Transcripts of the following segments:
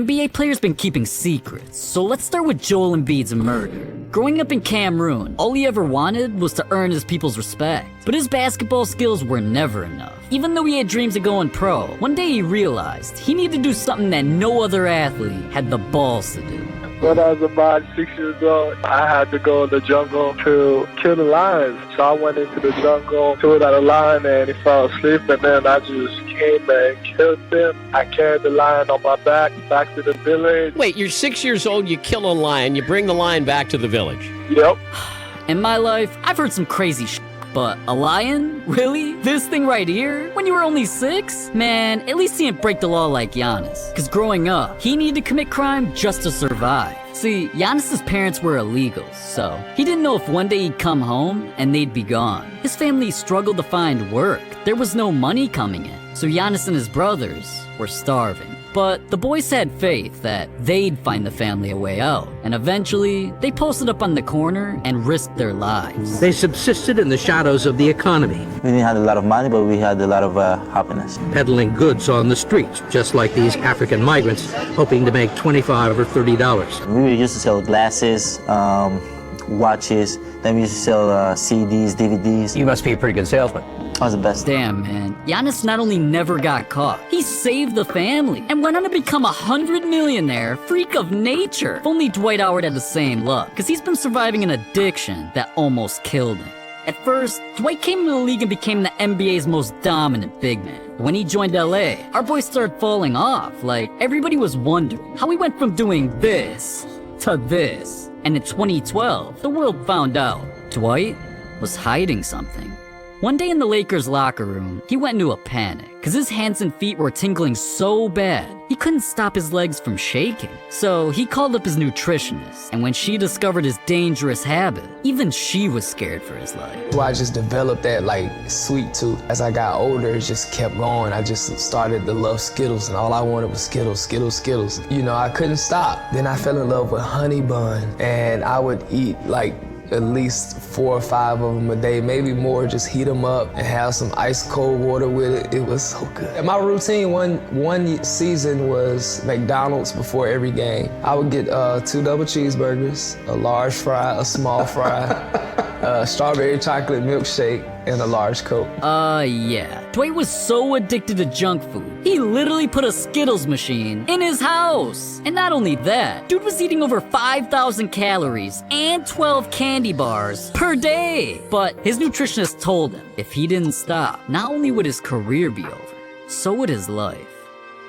NBA player's been keeping secrets, so let's start with Joel Embiid's murder. Growing up in Cameroon, all he ever wanted was to earn his people's respect. But his basketball skills were never enough. Even though he had dreams of going pro, one day he realized he needed to do something that no other athlete had the balls to do. When I was about 6 years old, I had to go in the jungle to kill the lions. So I went into the jungle, killed out a lion, and he fell asleep. And then I just came and killed him. I carried the lion on my back to the village. Wait, you're 6 years old, you kill a lion, you bring the lion back to the village. Yep. In my life, I've heard some crazy shit. But a lion? Really? This thing right here? When you were only 6? Man, at least he didn't break the law like Giannis. Cause growing up, he needed to commit crime just to survive. See, Giannis's parents were illegals, so he didn't know if one day he'd come home and they'd be gone. His family struggled to find work. There was no money coming in, so Giannis and his brothers were starving. But the boys had faith that they'd find the family a way out, and eventually, they posted up on the corner and risked their lives. They subsisted in the shadows of the economy. We didn't have a lot of money, but we had a lot of happiness. Peddling goods on the streets, just like these African migrants, hoping to make $25 or $30. We used to sell glasses, watches, then we used to sell CDs, DVDs. You must be a pretty good salesman. I was the best. Damn, man. Giannis not only never got caught, he saved the family and went on to become $100 millionaire freak of nature. If only Dwight Howard had the same luck, because he's been surviving an addiction that almost killed him. At first, Dwight came into the league and became the NBA's most dominant big man. When he joined LA, our boys started falling off. Like, everybody was wondering how he went from doing this to this. And in 2012, the world found out Dwight was hiding something. One day in the Lakers locker room, he went into a panic, cause his hands and feet were tingling so bad, he couldn't stop his legs from shaking. So he called up his nutritionist, and when she discovered his dangerous habit, even she was scared for his life. I just developed that sweet tooth. As I got older, it just kept going. I just started to love Skittles, and all I wanted was Skittles, Skittles, Skittles. You know, I couldn't stop. Then I fell in love with Honey Bun, and I would eat at least 4 or 5 of them a day, maybe more. Just heat them up and have some ice cold water with it. It was so good. And my routine one season was McDonald's before every game. I would get 2 double cheeseburgers, a large fry, a small fry, strawberry chocolate milkshake, and a large Coke. Yeah. Dwight was so addicted to junk food, he literally put a Skittles machine in his house. And not only that, dude was eating over 5,000 calories and 12 candy bars per day. But his nutritionist told him if he didn't stop, not only would his career be over, so would his life.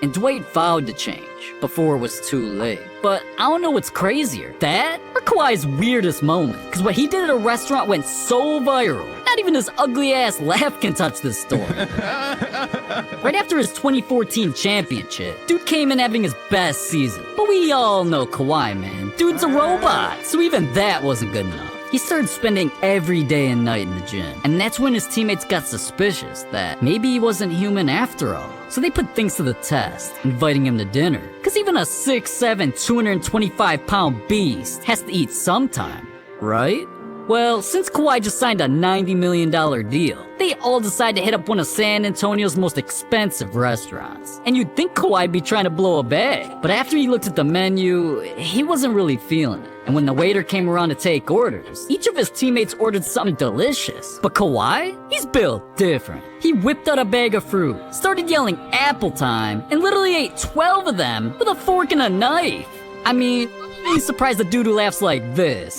And Dwight vowed to change before it was too late. But I don't know what's crazier, that or Kawhi's weirdest moment? Cause what he did at a restaurant went so viral, not even his ugly ass laugh can touch this story. Right after his 2014 championship, dude came in having his best season. But we all know Kawhi, man. Dude's a robot, so even that wasn't good enough. He started spending every day and night in the gym. And that's when his teammates got suspicious that maybe he wasn't human after all. So they put things to the test, inviting him to dinner. Cause even a 6'7", 225-pound beast has to eat sometime, right? Well, since Kawhi just signed a $90 million deal, they all decided to hit up one of San Antonio's most expensive restaurants. And you'd think Kawhi'd be trying to blow a bag, but after he looked at the menu, he wasn't really feeling it. And when the waiter came around to take orders, each of his teammates ordered something delicious. But Kawhi, he's built different. He whipped out a bag of fruit, started yelling apple time, and literally ate 12 of them with a fork and a knife. I mean, I'm surprised the dude who laughs like this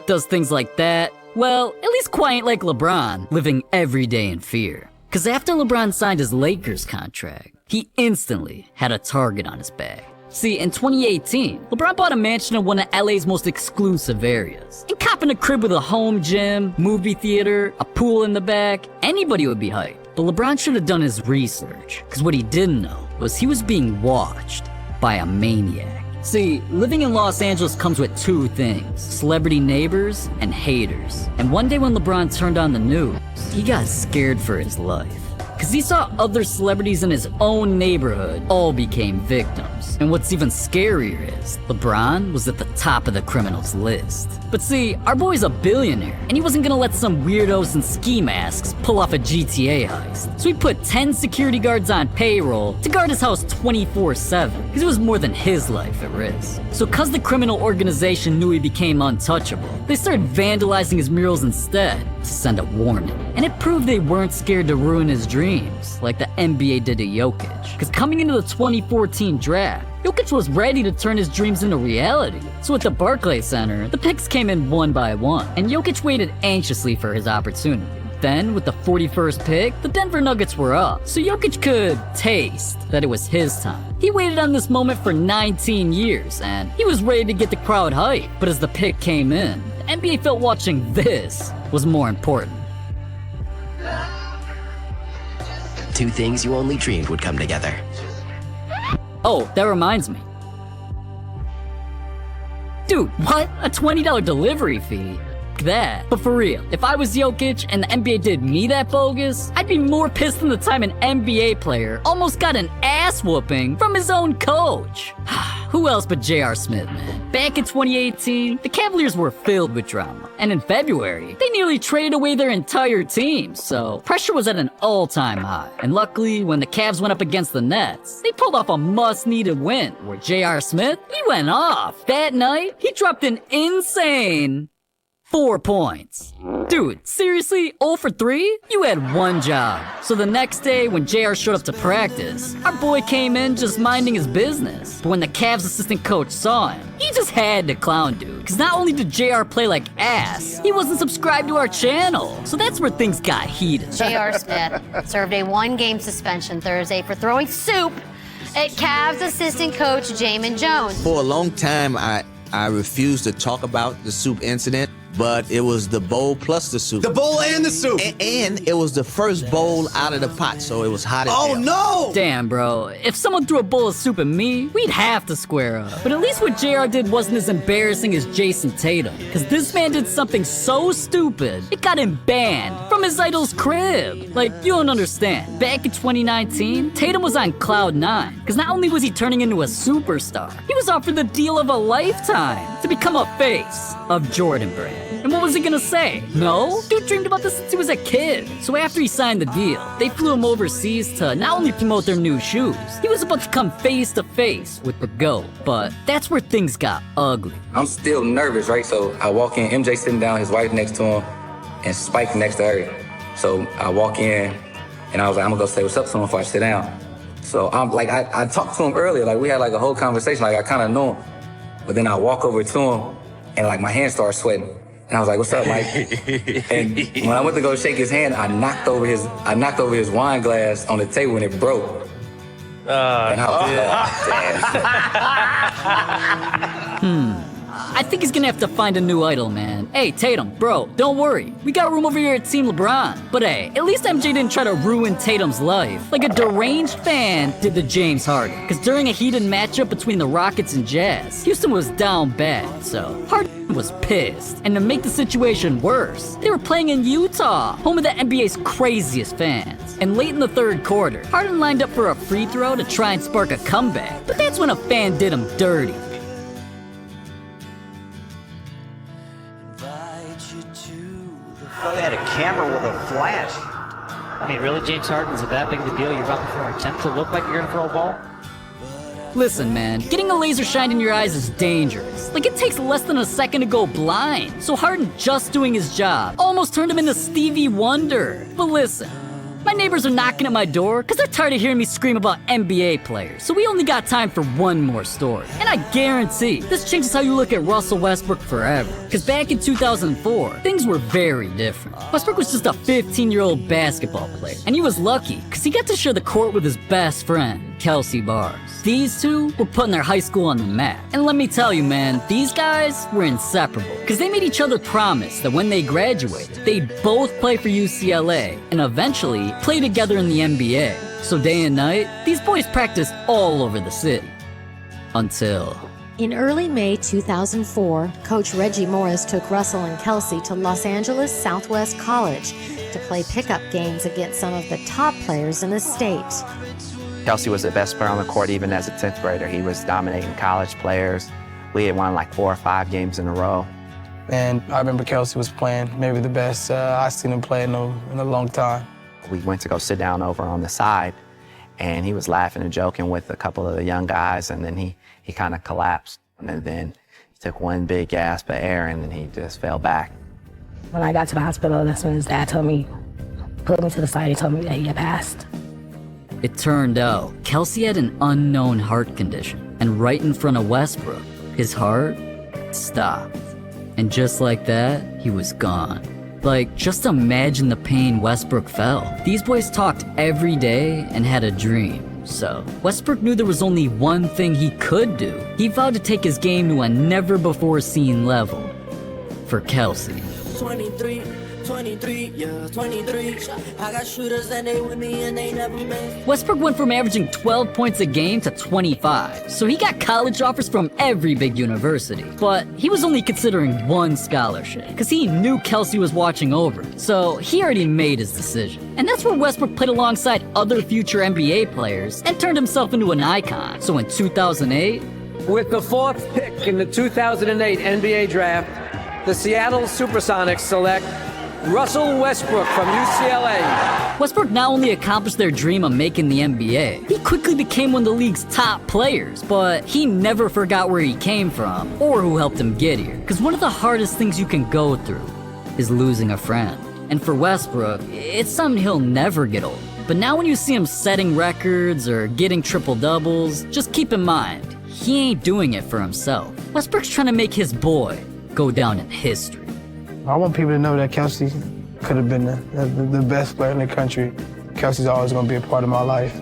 does things like that. Well, at least Kawhi ain't like LeBron, living every day in fear. Cause after LeBron signed his Lakers contract, he instantly had a target on his back. See, in 2018, LeBron bought a mansion in one of LA's most exclusive areas. And copping a crib with a home gym, movie theater, a pool in the back, anybody would be hyped. But LeBron should have done his research, cause what he didn't know was he was being watched by a maniac. See, living in Los Angeles comes with 2 things: celebrity neighbors and haters. And one day when LeBron turned on the news, he got scared for his life. because he saw other celebrities in his own neighborhood all became victims. And what's even scarier is, LeBron was at the top of the criminals list. But see, our boy's a billionaire, and he wasn't gonna let some weirdos in ski masks pull off a GTA heist. So he put 10 security guards on payroll to guard his house 24/7, because it was more than his life at risk. So cause the criminal organization knew he became untouchable, they started vandalizing his murals instead to send a warning. And it proved they weren't scared to ruin his dreams, like the NBA did to Jokic. Because coming into the 2014 draft, Jokic was ready to turn his dreams into reality. So at the Barclays Center, the picks came in one by one, and Jokic waited anxiously for his opportunity. Then, with the 41st pick, the Denver Nuggets were up, so Jokic could taste that it was his time. He waited on this moment for 19 years, and he was ready to get the crowd hyped. But as the pick came in, the NBA felt watching this was more important. Two things you only dreamed would come together. Oh, that reminds me. Dude, what? A $20 delivery fee? That. But for real, if I was Jokic and the NBA did me that bogus, I'd be more pissed than the time an NBA player almost got an ass whooping from his own coach. Who else but J.R. Smith, man? Back in 2018, the Cavaliers were filled with drama. And in February, they nearly traded away their entire team, so pressure was at an all-time high. And luckily, when the Cavs went up against the Nets, they pulled off a much-needed win, where J.R. Smith, he went off. That night, he dropped an insane 4 points. Dude, seriously, 0 for 3? You had one job. So the next day, when JR showed up to practice, our boy came in just minding his business. But when the Cavs assistant coach saw him, he just had to clown dude. Cause not only did JR play like ass, he wasn't subscribed to our channel. So that's where things got heated. J.R. Smith served a 1-game suspension Thursday for throwing soup at Cavs assistant coach Jamin Jones. For a long time, I refused to talk about the soup incident, but it was the bowl plus the soup. The bowl and the soup. And it was the first bowl out of the pot, so it was hot as hell. Oh no! Damn, bro. If someone threw a bowl of soup at me, we'd have to square up. But at least what JR did wasn't as embarrassing as Jason Tatum. Cause this man did something so stupid, it got him banned from his idol's crib. Like, you don't understand. Back in 2019, Tatum was on cloud 9. Cause not only was he turning into a superstar, he was offered the deal of a lifetime to become a face of Jordan Brand. And what was he gonna say? No? Dude dreamed about this since he was a kid. So after he signed the deal, they flew him overseas to not only promote their new shoes, he was about to come face to face with the GOAT. But that's where things got ugly. I'm still nervous, right? So I walk in, MJ sitting down, his wife next to him, and Spike next to her. So I walk in, and I was like, I'm gonna go say what's up to him before I sit down. So I'm like, I talked to him earlier, like we had like a whole conversation, like I kind of knew him. But then I walk over to him, and like my hands start sweating. And I was like, what's up, Mike? And when I went to go shake his hand, I knocked over his wine glass on the table and it broke. And I was like, I think he's gonna have to find a new idol, man. Hey, Tatum, bro, don't worry. We got room over here at Team LeBron. But hey, at least MJ didn't try to ruin Tatum's life like a deranged fan did to James Harden. Because during a heated matchup between the Rockets and Jazz, Houston was down bad, so Harden was pissed. And to make the situation worse, they were playing in Utah, home of the NBA's craziest fans. And late in the third quarter, Harden lined up for a free throw to try and spark a comeback. But that's when a fan did him dirty. They had a camera with a flash. I mean, really, James Harden, is it that big of a deal? You're about to throw an attempt to look like you're gonna throw a ball? Listen, man, getting a laser shined in your eyes is dangerous. Like, it takes less than a second to go blind. So Harden just doing his job almost turned him into Stevie Wonder. But listen, my neighbors are knocking at my door because they're tired of hearing me scream about NBA players. So we only got time for one more story. And I guarantee this changes how you look at Russell Westbrook forever. Because back in 2004, things were very different. Westbrook was just a 15-year-old basketball player. And he was lucky because he got to share the court with his best friend, Kelsey Bars. These two were putting their high school on the map. And let me tell you, man, these guys were inseparable. Because they made each other promise that when they graduated, they'd both play for UCLA and eventually play together in the NBA. So day and night, these boys practiced all over the city. Until... In early May 2004, Coach Reggie Morris took Russell and Kelsey to Los Angeles Southwest College to play pickup games against some of the top players in the state. Kelsey was the best player on the court even as a 10th grader. He was dominating college players. We had won like 4 or 5 games in a row. And I remember Kelsey was playing maybe the best I've seen him play in a long time. We went to go sit down over on the side, and he was laughing and joking with a couple of the young guys, and then he kind of collapsed. And then he took one big gasp of air, and then he just fell back. When I got to the hospital, that's when his dad told me, pulled me to the side, he told me that he had passed. It turned out Kelsey had an unknown heart condition, and right in front of Westbrook, his heart stopped. And just like that, he was gone. Like, just imagine the pain Westbrook felt. These boys talked every day and had a dream. So, Westbrook knew there was only one thing he could do. He vowed to take his game to a never-before-seen level. For Kelsey. 23, 23. I got shooters and they with me and they never miss. Westbrook went from averaging 12 points a game to 25, so he got college offers from every big university. But he was only considering one scholarship, because he knew Kelsey was watching over it, so he already made his decision. And that's where Westbrook played alongside other future NBA players and turned himself into an icon. So in 2008, with the 4th pick in the 2008 NBA draft, the Seattle Supersonics select Russell Westbrook from UCLA. Westbrook not only accomplished their dream of making the NBA, he quickly became one of the league's top players, but he never forgot where he came from or who helped him get here. Because one of the hardest things you can go through is losing a friend. And for Westbrook, it's something he'll never get over. But now when you see him setting records or getting triple-doubles, just keep in mind, he ain't doing it for himself. Westbrook's trying to make his boy go down in history. I want people to know that Kelsey could have been the best player in the country. Kelsey's always going to be a part of my life.